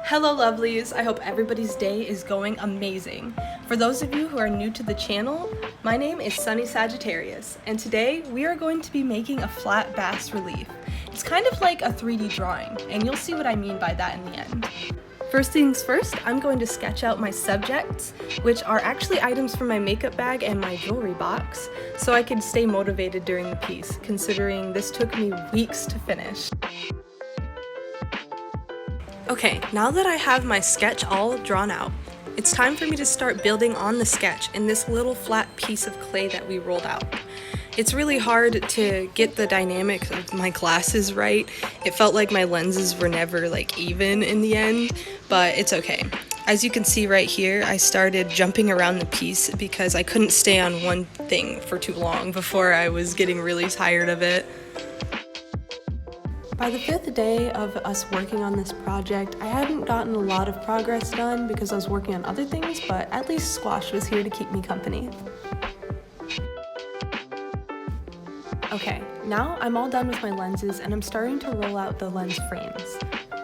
Hello lovelies, I hope everybody's day is going amazing. For those of you who are new to the channel, my name is Sunny Sagittarius, and today we are going to be making a flat bas relief. It's kind of like a 3D drawing, and you'll see what I mean by that in the end. First things first, I'm going to sketch out my subjects, which are actually items from my makeup bag and my jewelry box, so I can stay motivated during the piece, considering this took me weeks to finish. Okay, now that I have my sketch all drawn out, it's time for me to start building on the sketch in this little flat piece of clay that we rolled out. It's really hard to get the dynamic of my glasses right. It felt like my lenses were never even in the end, but it's okay. As you can see right here, I started jumping around the piece because I couldn't stay on one thing for too long before I was getting really tired of it. By the 5th day of us working on this project, I hadn't gotten a lot of progress done because I was working on other things, but at least Squash was here to keep me company. Okay, now I'm all done with my lenses and I'm starting to roll out the lens frames.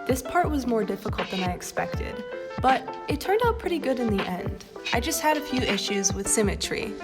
This part was more difficult than I expected, but it turned out pretty good in the end. I just had a few issues with symmetry.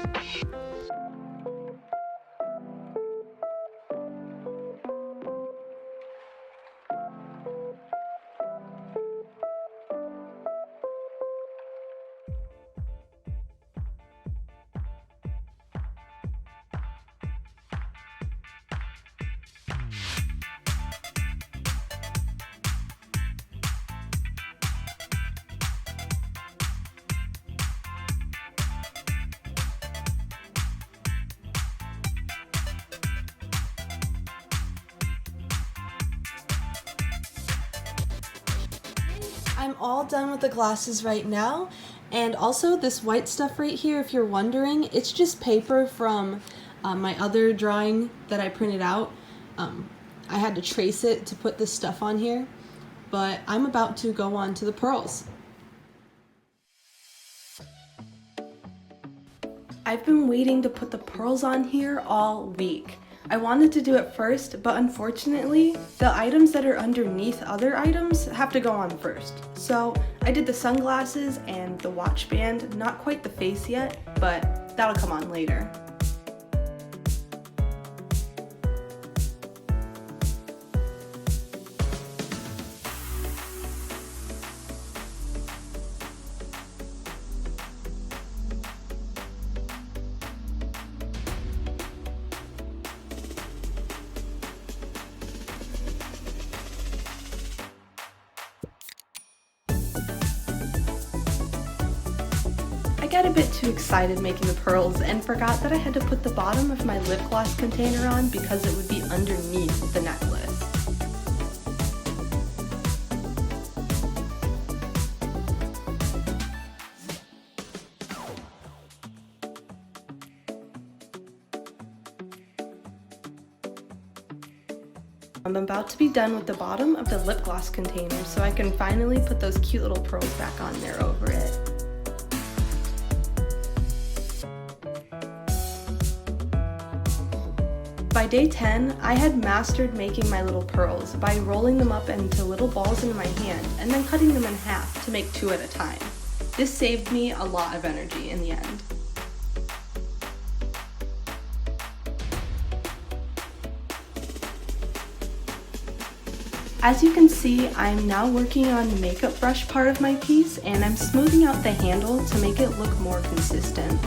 I'm all done with the glasses right now, and also this white stuff right here, if you're wondering, it's just paper from my other drawing that I printed out. I had to trace it to put this stuff on here, but I'm about to go on to the pearls. I've been waiting to put the pearls on here all week. I wanted to do it first, but unfortunately, the items that are underneath other items have to go on first. So I did the sunglasses and the watch band, not quite the face yet, but that'll come on later. I got a bit too excited making the pearls and forgot that I had to put the bottom of my lip gloss container on because it would be underneath the necklace. I'm about to be done with the bottom of the lip gloss container so I can finally put those cute little pearls back on there over it. By day 10, I had mastered making my little pearls by rolling them up into little balls in my hand and then cutting them in half to make 2 at a time. This saved me a lot of energy in the end. As you can see, I'm now working on the makeup brush part of my piece and I'm smoothing out the handle to make it look more consistent.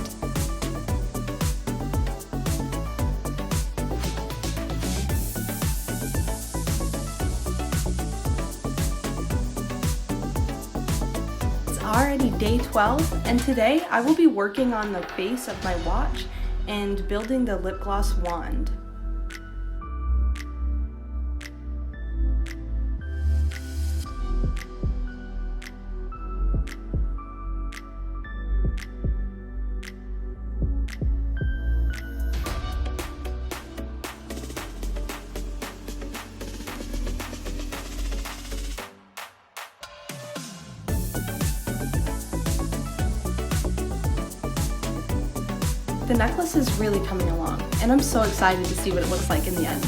Already day 12, and today I will be working on the face of my watch and building the lip gloss wand. The necklace is really coming along, and I'm so excited to see what it looks like in the end.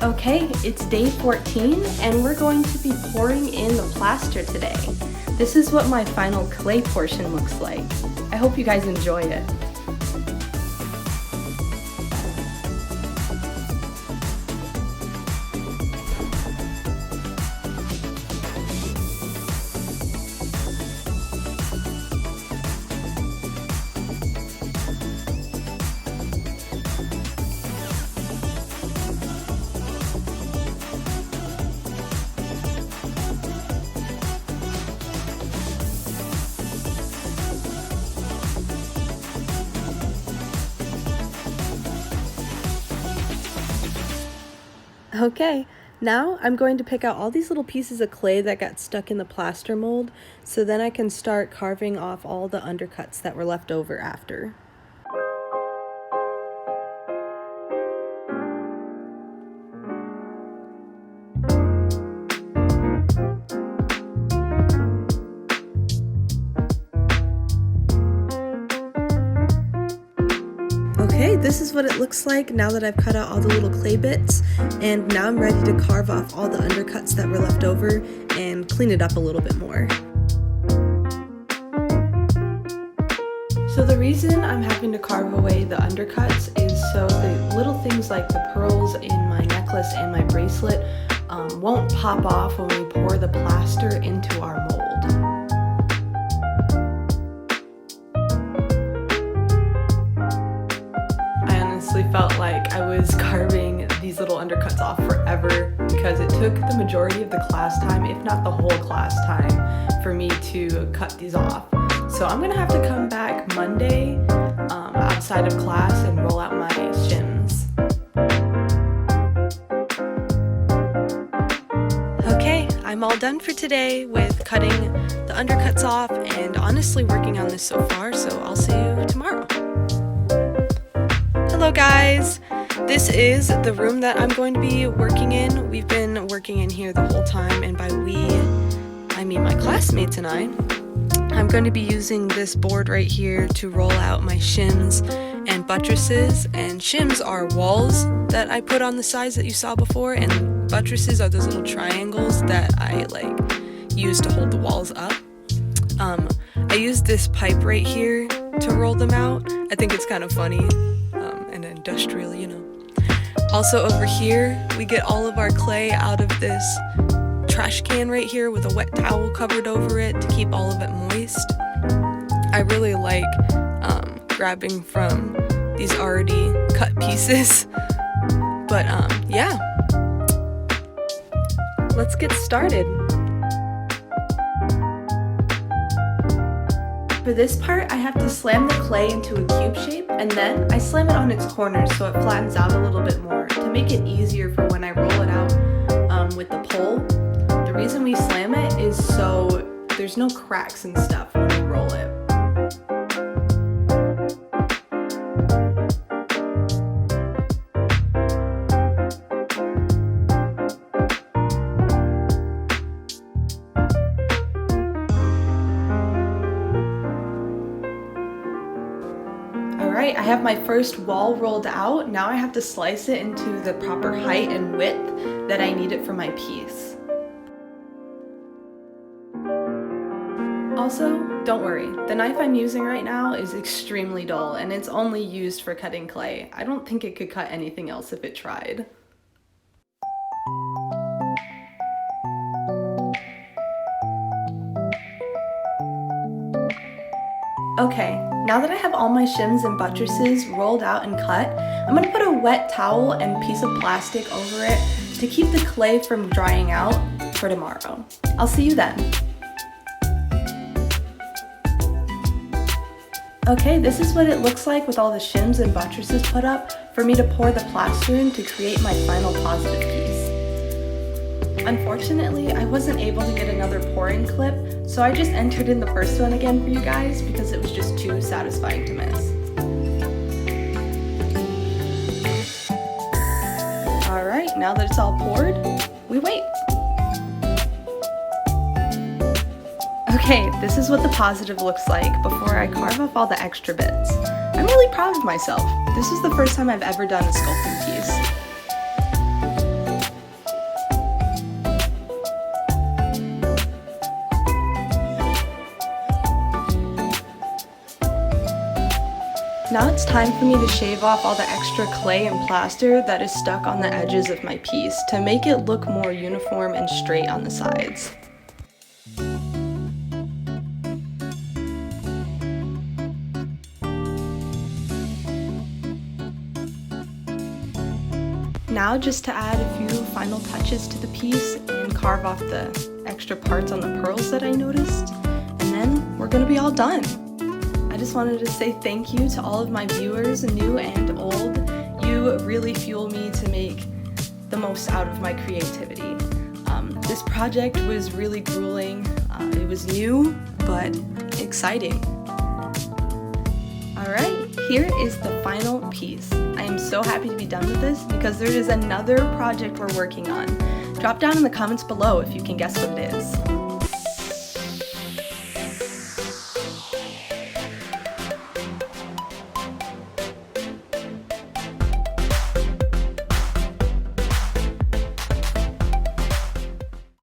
Okay, it's day 14 and we're going to be pouring in the plaster today. This is what my final clay portion looks like. I hope you guys enjoy it. Okay, now I'm going to pick out all these little pieces of clay that got stuck in the plaster mold, so then I can start carving off all the undercuts that were left over after. Okay, this is what it looks like now that I've cut out all the little clay bits, and now I'm ready to carve off all the undercuts that were left over and clean it up a little bit more. So the reason I'm having to carve away the undercuts is so the little things like the pearls in my necklace and my bracelet won't pop off when we pour the plaster into our mold. Felt like I was carving these little undercuts off forever because it took the majority of the class time, if not the whole class time, for me to cut these off. So I'm gonna have to come back Monday outside of class and roll out my shims. Okay, I'm all done for today with cutting the undercuts off and honestly working on this so far, so I'll see you tomorrow. Hello guys! This is the room that I'm going to be working in. We've been working in here the whole time, and by we, I mean my classmates and I. I'm going to be using this board right here to roll out my shims and buttresses, and shims are walls that I put on the sides that you saw before, and buttresses are those little triangles that I use to hold the walls up. I used this pipe right here to roll them out. I think it's kind of funny. And industrial, you know. Also over here, we get all of our clay out of this trash can right here with a wet towel covered over it to keep all of it moist. I really like grabbing from these already cut pieces. But yeah, let's get started. For this part, I have to slam the clay into a cube shape, and then I slam it on its corners so it flattens out a little bit more to make it easier for when I roll it out with the pole. The reason we slam it is so there's no cracks and stuff when we roll it. Alright, I have my first wall rolled out. Now I have to slice it into the proper height and width that I need it for my piece. Also, don't worry, the knife I'm using right now is extremely dull and it's only used for cutting clay. I don't think it could cut anything else if it tried. Okay, now that I have all my shims and buttresses rolled out and cut, I'm going to put a wet towel and piece of plastic over it to keep the clay from drying out for tomorrow. I'll see you then. Okay, this is what it looks like with all the shims and buttresses put up for me to pour the plaster in to create my final positive piece. Unfortunately, I wasn't able to get another pouring clip, so I just entered in the first one again for you guys because it was just too satisfying to miss. Alright, now that it's all poured, we wait. Okay, this is what the positive looks like before I carve off all the extra bits. I'm really proud of myself. This is the first time I've ever done a sculpting piece. Now it's time for me to shave off all the extra clay and plaster that is stuck on the edges of my piece to make it look more uniform and straight on the sides. Now just to add a few final touches to the piece and carve off the extra parts on the pearls that I noticed, and then we're gonna be all done. I just wanted to say thank you to all of my viewers, new and old. You really fuel me to make the most out of my creativity. This project was really grueling. It was new, but exciting. Alright, here is the final piece. I am so happy to be done with this because there is another project we're working on. Drop down in the comments below if you can guess what it is.